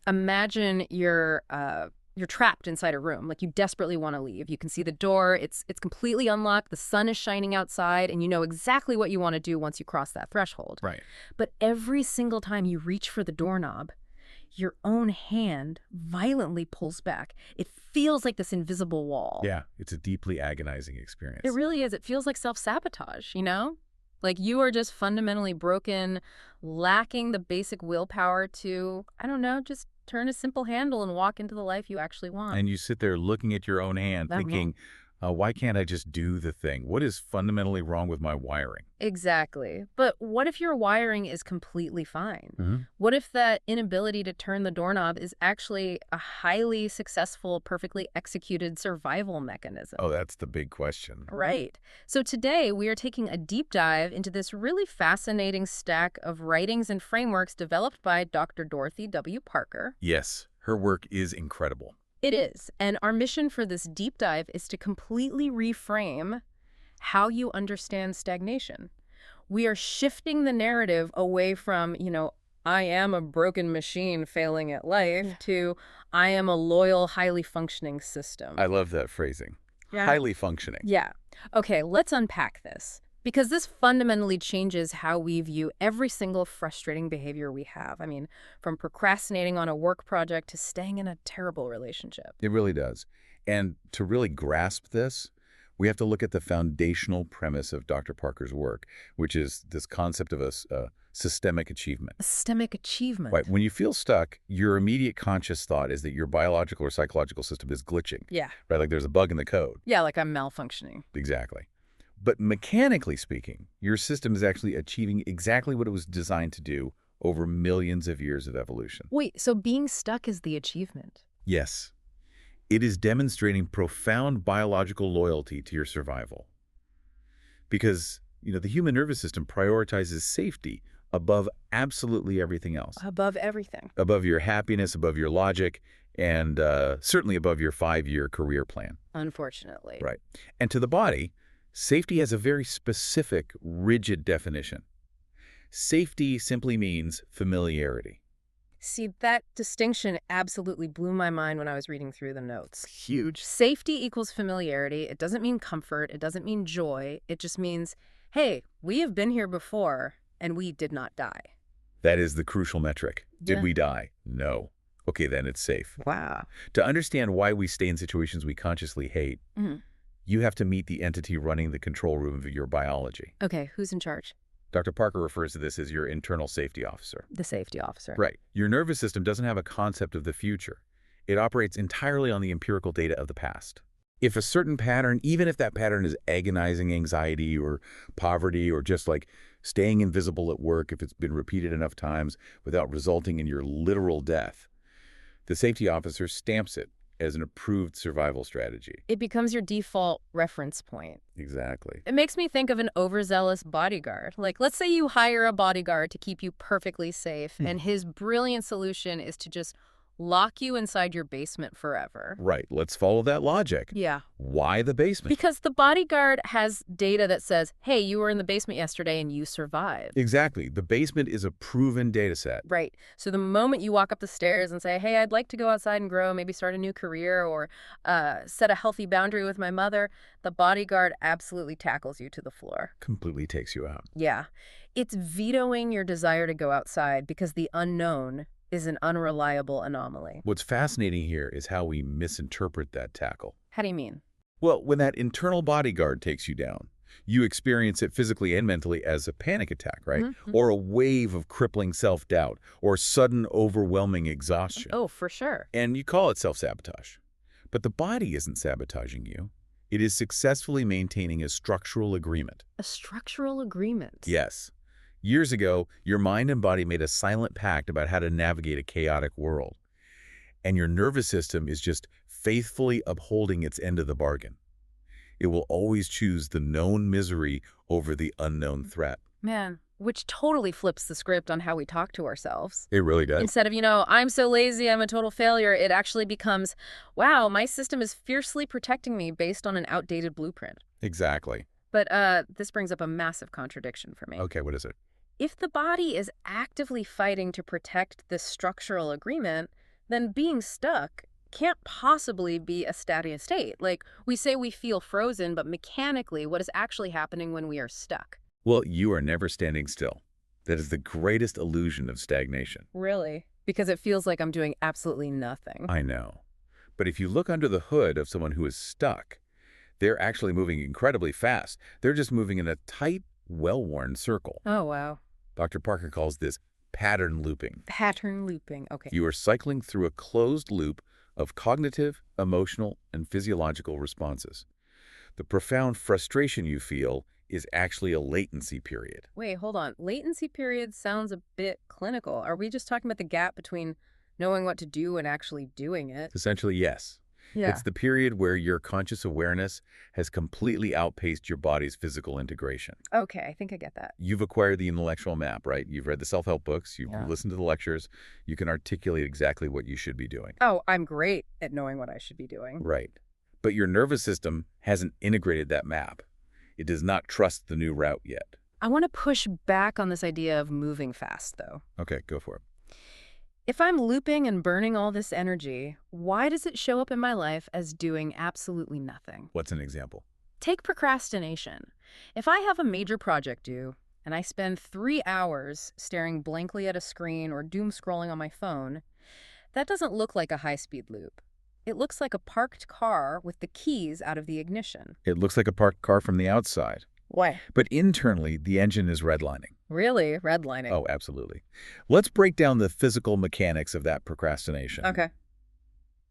Imagine you're trapped inside a room, like you desperately want to leave. You can see the door, it's completely unlocked, the sun is shining outside, and you know exactly what you want to do once you cross that threshold. Right. But every single time you reach for the doorknob, your own hand violently pulls back. It feels like this invisible wall. Yeah, it's a deeply agonizing experience. It really is. It feels like self-sabotage, you know? Like you are just fundamentally broken, lacking the basic willpower to, I don't know, just turn a simple handle and walk into the life you actually want. And you sit there looking at your own hand thinking, why can't I just do the thing? What is fundamentally wrong with my wiring? Exactly. But what if your wiring is completely fine? Mm-hmm. What if that inability to turn the doorknob is actually a highly successful, perfectly executed survival mechanism? Oh, that's the big question. Right. So today we are taking a deep dive into this really fascinating stack of writings and frameworks developed by Dr. Dorothy W. Parker. Yes, her work is incredible. It is. And our mission for this deep dive is to completely reframe how you understand stagnation. We are shifting the narrative away from, I am a broken machine failing at life to I am a loyal, highly functioning system. I love that phrasing. Yeah. Highly functioning. Yeah. Okay, let's unpack this. Because this fundamentally changes how we view every single frustrating behavior we have. I mean, from procrastinating on a work project to staying in a terrible relationship. It really does. And to really grasp this, we have to look at the foundational premise of Dr. Parker's work, which is this concept of a systemic achievement. A systemic achievement. Right. When you feel stuck, your immediate conscious thought is that your biological or psychological system is glitching. Yeah. Right? Like there's a bug in the code. Yeah, like I'm malfunctioning. Exactly. But mechanically speaking, your system is actually achieving exactly what it was designed to do over millions of years of evolution. Wait, so being stuck is the achievement? Yes. It is demonstrating profound biological loyalty to your survival. Because, the human nervous system prioritizes safety above absolutely everything else. Above everything. Above your happiness, above your logic, and certainly above your 5-year career plan. Unfortunately. Right. And to the body, safety has a very specific, rigid definition. Safety simply means familiarity. See, that distinction absolutely blew my mind when I was reading through the notes. Huge. Safety equals familiarity. It doesn't mean comfort. It doesn't mean joy. It just means, hey, we have been here before and we did not die. That is the crucial metric. Did Yeah. we die? No. Okay, then it's safe. Wow. To understand why we stay in situations we consciously hate, you have to meet the entity running the control room of your biology. Okay, who's in charge? Dr. Parker refers to this as your internal safety officer. The safety officer. Right. Your nervous system doesn't have a concept of the future. It operates entirely on the empirical data of the past. If a certain pattern, even if that pattern is agonizing anxiety or poverty or just like staying invisible at work if it's been repeated enough times without resulting in your literal death, the safety officer stamps it as an approved survival strategy. It becomes your default reference point. Exactly. It makes me think of an overzealous bodyguard. Like, let's say you hire a bodyguard to keep you perfectly safe, and his brilliant solution is to just lock you inside your basement forever. Right. Let's follow that logic. Yeah. Why the basement? Because the bodyguard has data that says, hey, you were in the basement yesterday and you survived. Exactly. The basement is a proven data set. Right. So the moment you walk up the stairs and say, hey, I'd like to go outside and grow, maybe start a new career or set a healthy boundary with my mother, the bodyguard absolutely tackles you to the floor. Completely takes you out. Yeah. It's vetoing your desire to go outside because the unknown is an unreliable anomaly. What's fascinating here is how we misinterpret that tackle. How do you mean? Well, when that internal bodyguard takes you down, you experience it physically and mentally as a panic attack, right? Or a wave of crippling self-doubt or sudden overwhelming exhaustion. Oh, for sure. And you call it self-sabotage. But the body isn't sabotaging you. It is successfully maintaining a structural agreement. A structural agreement. Yes. Years ago, your mind and body made a silent pact about how to navigate a chaotic world. And your nervous system is just faithfully upholding its end of the bargain. It will always choose the known misery over the unknown threat. Man, which totally flips the script on how we talk to ourselves. It really does. Instead of, I'm so lazy, I'm a total failure, it actually becomes, wow, my system is fiercely protecting me based on an outdated blueprint. Exactly. But this brings up a massive contradiction for me. Okay, what is it? If the body is actively fighting to protect this structural agreement, then being stuck can't possibly be a steady state. Like, we say we feel frozen, but mechanically, what is actually happening when we are stuck? Well, you are never standing still. That is the greatest illusion of stagnation. Really? Because it feels like I'm doing absolutely nothing. I know. But if you look under the hood of someone who is stuck, they're actually moving incredibly fast. They're just moving in a tight, well-worn circle. Oh, wow. Dr. Parker calls this pattern looping. Pattern looping. Okay. You are cycling through a closed loop of cognitive, emotional, and physiological responses. The profound frustration you feel is actually a latency period. Wait, hold on. Latency period sounds a bit clinical. Are we just talking about the gap between knowing what to do and actually doing it? Essentially, yes. Yeah. It's the period where your conscious awareness has completely outpaced your body's physical integration. Okay, I think I get that. You've acquired the intellectual map, right? You've read the self-help books, you've Yeah. listened to the lectures, you can articulate exactly what you should be doing. Oh, I'm great at knowing what I should be doing. Right. But your nervous system hasn't integrated that map. It does not trust the new route yet. I want to push back on this idea of moving fast, though. Okay, go for it. If I'm looping and burning all this energy, why does it show up in my life as doing absolutely nothing? What's an example? Take procrastination. If I have a major project due, and I spend 3 hours staring blankly at a screen or doom scrolling on my phone, that doesn't look like a high-speed loop. It looks like a parked car with the keys out of the ignition. It looks like a parked car from the outside. Why? But internally, the engine is redlining. Really? Redlining. Oh, absolutely. Let's break down the physical mechanics of that procrastination. Okay.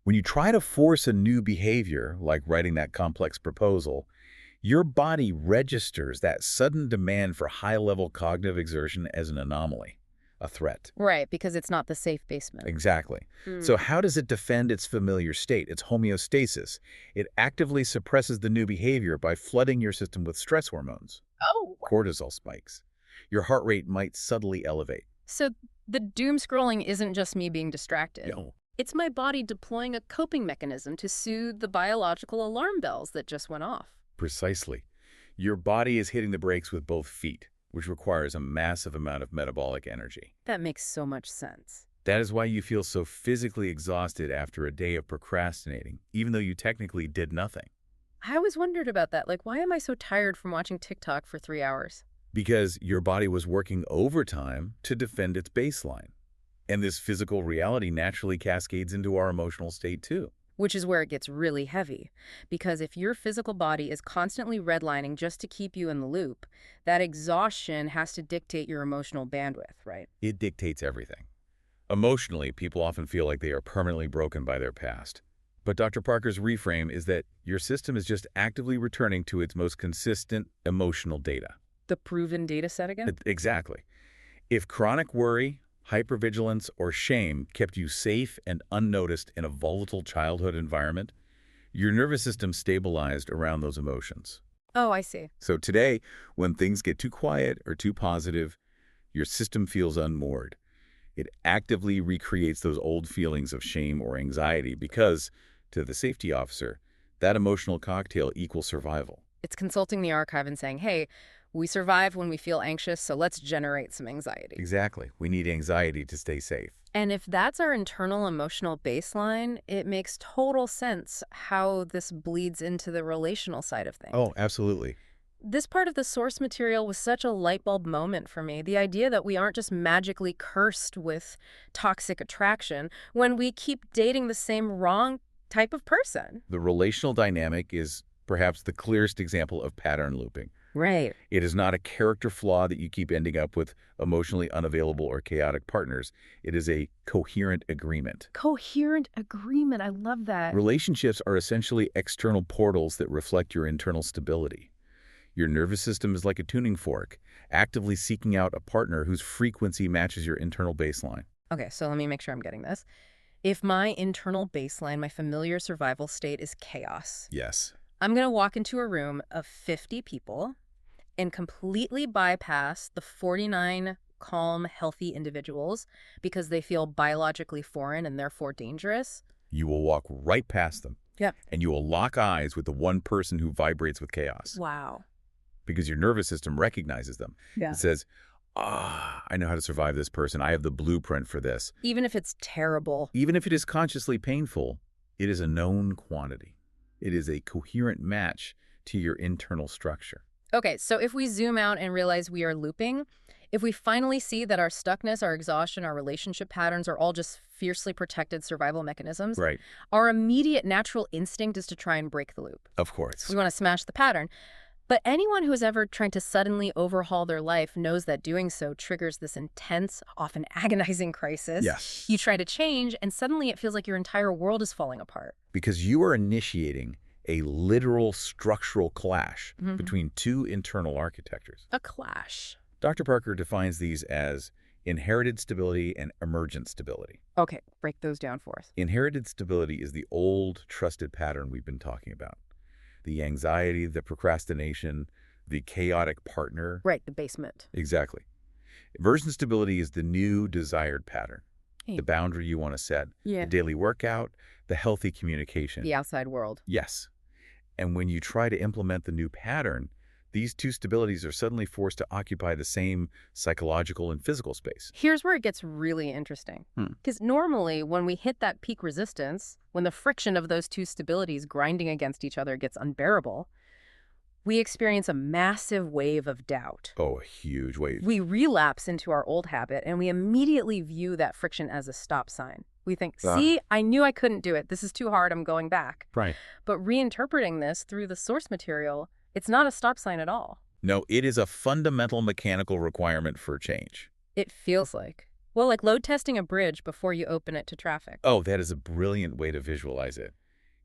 When you try to force a new behavior, like writing that complex proposal, your body registers that sudden demand for high-level cognitive exertion as an anomaly, a threat. Right, because it's not the safe basement. Exactly. Hmm. So how does it defend its familiar state, its homeostasis? It actively suppresses the new behavior by flooding your system with stress hormones. Oh. Cortisol spikes. Your heart rate might subtly elevate. So the doom scrolling isn't just me being distracted. No. It's my body deploying a coping mechanism to soothe the biological alarm bells that just went off. Precisely. Your body is hitting the brakes with both feet, which requires a massive amount of metabolic energy. That makes so much sense. That is why you feel so physically exhausted after a day of procrastinating, even though you technically did nothing. I always wondered about that. Like, why am I so tired from watching TikTok for 3 hours? Because your body was working overtime to defend its baseline. And this physical reality naturally cascades into our emotional state too. Which is where it gets really heavy. Because if your physical body is constantly redlining just to keep you in the loop, that exhaustion has to dictate your emotional bandwidth, right? It dictates everything. Emotionally, people often feel like they are permanently broken by their past. But Dr. Parker's reframe is that your system is just actively returning to its most consistent emotional data. The proven data set again? Exactly. If chronic worry, hypervigilance, or shame kept you safe and unnoticed in a volatile childhood environment, your nervous system stabilized around those emotions. Oh, I see. So today, when things get too quiet or too positive, your system feels unmoored. It actively recreates those old feelings of shame or anxiety because, to the safety officer, that emotional cocktail equals survival. It's consulting the archive and saying, hey, we survive when we feel anxious, so let's generate some anxiety. Exactly. We need anxiety to stay safe. And if that's our internal emotional baseline, it makes total sense how this bleeds into the relational side of things. Oh, absolutely. This part of the source material was such a light bulb moment for me. The idea that we aren't just magically cursed with toxic attraction when we keep dating the same wrong type of person. The relational dynamic is perhaps the clearest example of pattern looping. Right. It is not a character flaw that you keep ending up with emotionally unavailable or chaotic partners. It is a coherent agreement. Coherent agreement. I love that. Relationships are essentially external portals that reflect your internal stability. Your nervous system is like a tuning fork, actively seeking out a partner whose frequency matches your internal baseline. Okay, so let me make sure I'm getting this. If my internal baseline, my familiar survival state is chaos, Yes. I'm going to walk into a room of 50 people and completely bypass the 49 calm, healthy individuals because they feel biologically foreign and therefore dangerous. You will walk right past them. Yep. And you will lock eyes with the one person who vibrates with chaos. Wow. Because your nervous system recognizes them. Yeah. It says, I know how to survive this person. I have the blueprint for this. Even if it's terrible. Even if it is consciously painful, it is a known quantity. It is a coherent match to your internal structure. Okay, so if we zoom out and realize we are looping, if we finally see that our stuckness, our exhaustion, our relationship patterns are all just fiercely protected survival mechanisms, Right. our immediate natural instinct is to try and break the loop. Of course. We want to smash the pattern. But anyone who has ever tried to suddenly overhaul their life knows that doing so triggers this intense, often agonizing crisis. Yes. You try to change, and suddenly it feels like your entire world is falling apart. Because you are initiating a literal structural clash Mhm. between two internal architectures. A clash. Dr. Parker defines these as inherited stability and emergent stability. Okay, break those down for us. Inherited stability is the old, trusted pattern we've been talking about. The anxiety, the procrastination, the chaotic partner. Right, the basement. Exactly. Emergent stability is the new, desired pattern. Hey. The boundary you want to set, Yeah. the daily workout, the healthy communication. The outside world. Yes. And when you try to implement the new pattern, these two stabilities are suddenly forced to occupy the same psychological and physical space. Here's where it gets really interesting. Because normally when we hit that peak resistance, when the friction of those two stabilities grinding against each other gets unbearable, we experience a massive wave of doubt. Oh, a huge wave. We relapse into our old habit, and we immediately view that friction as a stop sign. We think, see, I knew I couldn't do it. This is too hard. I'm going back. Right. But reinterpreting this through the source material, it's not a stop sign at all. No, it is a fundamental mechanical requirement for change. It feels like. Well, like load testing a bridge before you open it to traffic. Oh, that is a brilliant way to visualize it.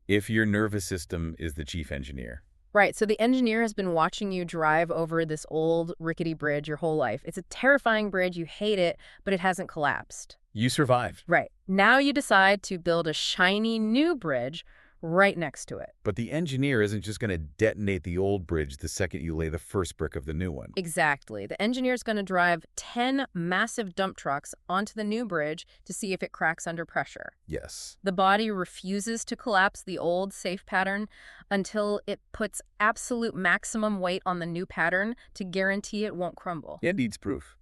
If your nervous system is the chief engineer. Right, so the engineer has been watching you drive over this old rickety bridge your whole life. It's a terrifying bridge, you hate it, but it hasn't collapsed. You survived. Right. Now you decide to build a shiny new bridge right next to it. But the engineer isn't just going to detonate the old bridge the second you lay the first brick of the new one. Exactly. The engineer's going to drive 10 massive dump trucks onto the new bridge to see if it cracks under pressure. Yes. The body refuses to collapse the old safe pattern until it puts absolute maximum weight on the new pattern to guarantee it won't crumble. It needs proof.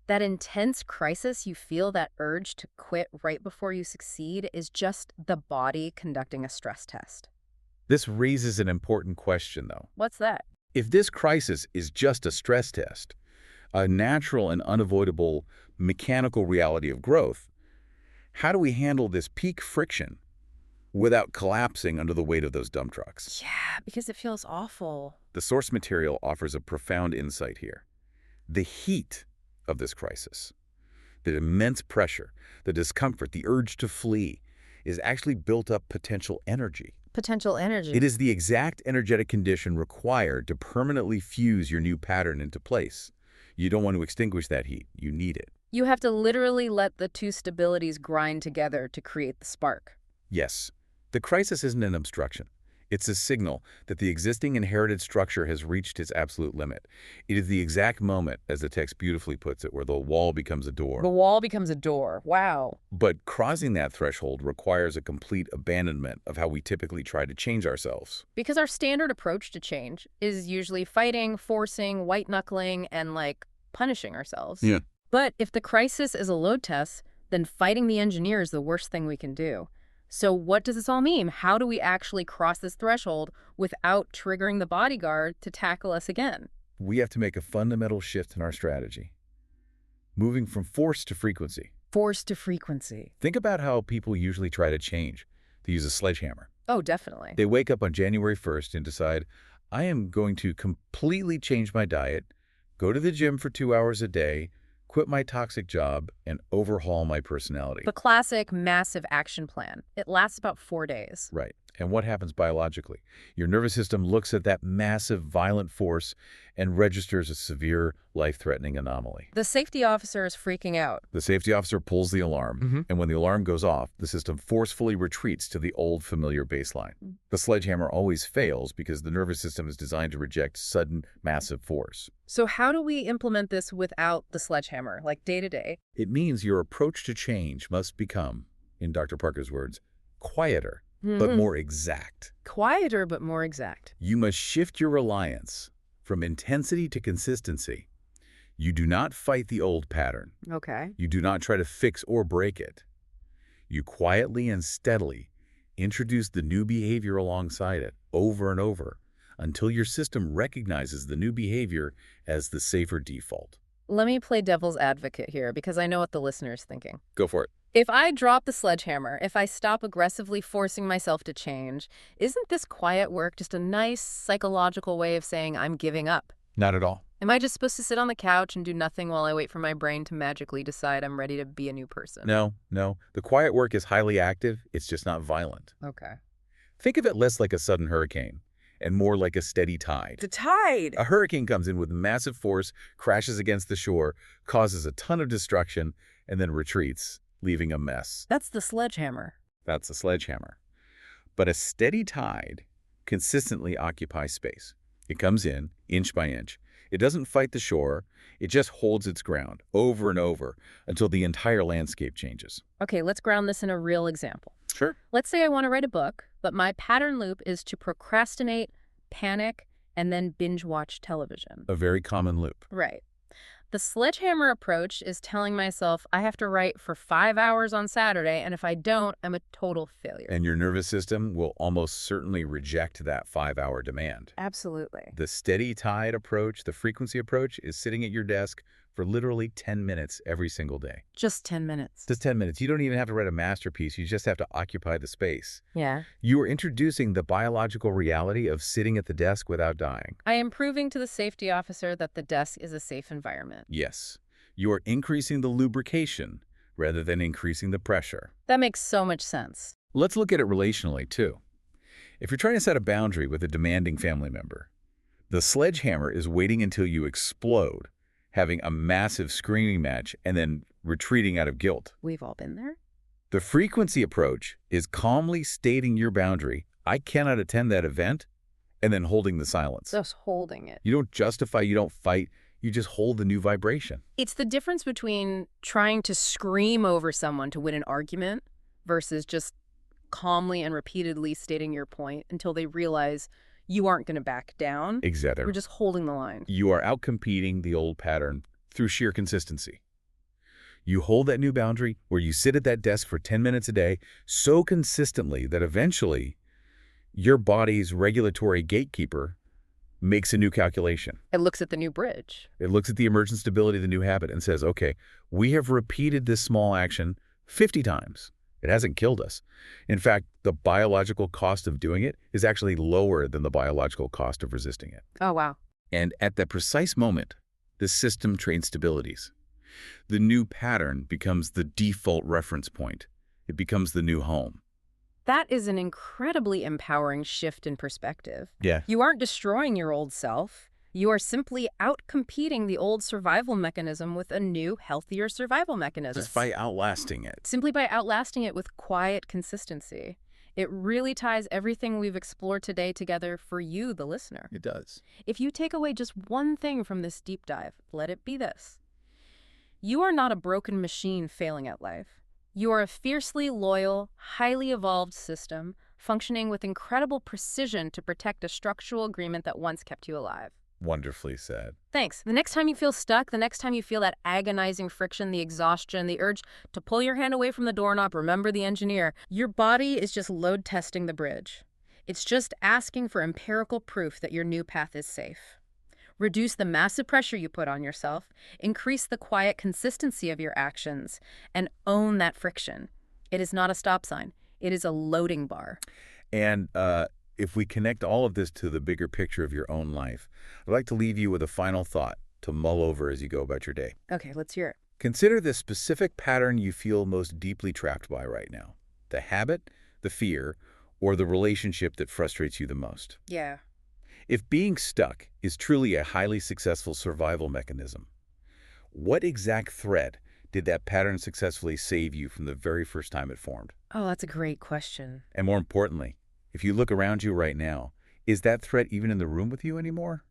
That intense crisis you feel, that urge to quit right before you succeed, is just the body conducting a stress test. This raises an important question, though. What's that? If this crisis is just a stress test, a natural and unavoidable mechanical reality of growth, how do we handle this peak friction without collapsing under the weight of those dump trucks? Yeah, because it feels awful. The source material offers a profound insight here. The heat of this crisis, the immense pressure, the discomfort, the urge to flee, is actually built up potential energy. Potential energy. It is the exact energetic condition required to permanently fuse your new pattern into place. You don't want to extinguish that heat. You need it. You have to literally let the two stabilities grind together to create the spark. Yes, the crisis isn't an obstruction. It's a signal that the existing inherited structure has reached its absolute limit. It is the exact moment, as the text beautifully puts it, where the wall becomes a door. The wall becomes a door. Wow. But crossing that threshold requires a complete abandonment of how we typically try to change ourselves. Because our standard approach to change is usually fighting, forcing, white-knuckling, and, punishing ourselves. Yeah. But if the crisis is a load test, then fighting the engineer is the worst thing we can do. So what does this all mean? How do we actually cross this threshold without triggering the bodyguard to tackle us again? We have to make a fundamental shift in our strategy, moving from force to frequency. Force to frequency. Think about how people usually try to change. They use a sledgehammer. Oh, definitely. They wake up on January 1st and decide, I am going to completely change my diet, go to the gym for 2 hours a day, quit my toxic job, and overhaul my personality. The classic massive action plan. It lasts about 4 days. Right. And what happens biologically? Your nervous system looks at that massive, violent force and registers a severe, life-threatening anomaly. The safety officer is freaking out. The safety officer pulls the alarm, and when the alarm goes off, the system forcefully retreats to the old familiar baseline. The sledgehammer always fails because the nervous system is designed to reject sudden, massive force. So how do we implement this without the sledgehammer, like day to day? It means your approach to change must become, in Dr. Parker's words, quieter, but more exact. Quieter, but more exact. You must shift your reliance from intensity to consistency. You do not fight the old pattern. Okay. You do not try to fix or break it. You quietly and steadily introduce the new behavior alongside it over and over until your system recognizes the new behavior as the safer default. Let me play devil's advocate here because I know what the listener's thinking. Go for it. If I drop the sledgehammer, if I stop aggressively forcing myself to change, isn't this quiet work just a nice psychological way of saying I'm giving up? Not at all. Am I just supposed to sit on the couch and do nothing while I wait for my brain to magically decide I'm ready to be a new person? No. The quiet work is highly active. It's just not violent. Okay. Think of it less like a sudden hurricane and more like a steady tide. The tide! A hurricane comes in with massive force, crashes against the shore, causes a ton of destruction, and then retreats, leaving a mess. That's the sledgehammer. That's a sledgehammer. But a steady tide consistently occupies space. It comes in, inch by inch. It doesn't fight the shore. It just holds its ground over and over until the entire landscape changes. Okay, let's ground this in a real example. Sure. Let's say I want to write a book, but my pattern loop is to procrastinate, panic, and then binge watch television. A very common loop. Right. The sledgehammer approach is telling myself I have to write for 5 hours on Saturday, and if I don't, I'm a total failure. And your nervous system will almost certainly reject that 5-hour demand. Absolutely. The steady tide approach, the frequency approach, is sitting at your desk for literally 10 minutes every single day. Just 10 minutes. Just 10 minutes. You don't even have to write a masterpiece. You just have to occupy the space. Yeah. You are introducing the biological reality of sitting at the desk without dying. I am proving to the safety officer that the desk is a safe environment. Yes. You are increasing the lubrication rather than increasing the pressure. That makes so much sense. Let's look at it relationally, too. If you're trying to set a boundary with a demanding family member, the sledgehammer is waiting until you explode, having a massive screaming match, and then retreating out of guilt. We've all been there. The frequency approach is calmly stating your boundary, I cannot attend that event, and then holding the silence. Just holding it. You don't justify, you don't fight, you just hold the new vibration. It's the difference between trying to scream over someone to win an argument versus just calmly and repeatedly stating your point until they realize you aren't going to back down. Exactly. We're just holding the line. You are outcompeting the old pattern through sheer consistency. You hold that new boundary where you sit at that desk for 10 minutes a day so consistently that eventually your body's regulatory gatekeeper makes a new calculation. It looks at the new bridge. It looks at the emergent stability of the new habit and says, okay, we have repeated this small action 50 times. It hasn't killed us. In fact, the biological cost of doing it is actually lower than the biological cost of resisting it. Oh, wow. And at that precise moment, the system trains stabilities. The new pattern becomes the default reference point. It becomes the new home. That is an incredibly empowering shift in perspective. Yeah. You aren't destroying your old self. You are simply outcompeting the old survival mechanism with a new, healthier survival mechanism. Just by outlasting it. Simply by outlasting it with quiet consistency. It really ties everything we've explored today together for you, the listener. It does. If you take away just one thing from this deep dive, let it be this. You are not a broken machine failing at life. You are a fiercely loyal, highly evolved system functioning with incredible precision to protect a structural agreement that once kept you alive. Wonderfully said. Thanks. The next time you feel stuck, the next time you feel that agonizing friction, the exhaustion, the urge to pull your hand away from the doorknob, remember the engineer. Your body is just load testing the bridge. It's just asking for empirical proof that your new path is safe. Reduce the massive pressure you put on yourself, increase the quiet consistency of your actions, and own that friction. It is not a stop sign. It is a loading bar. And if we connect all of this to the bigger picture of your own life, I'd like to leave you with a final thought to mull over as you go about your day. Okay, let's hear it. Consider the specific pattern you feel most deeply trapped by right now. The habit, the fear, or the relationship that frustrates you the most. Yeah. If being stuck is truly a highly successful survival mechanism, what exact thread did that pattern successfully save you from the very first time it formed? Oh, that's a great question. And more importantly, if you look around you right now, is that threat even in the room with you anymore?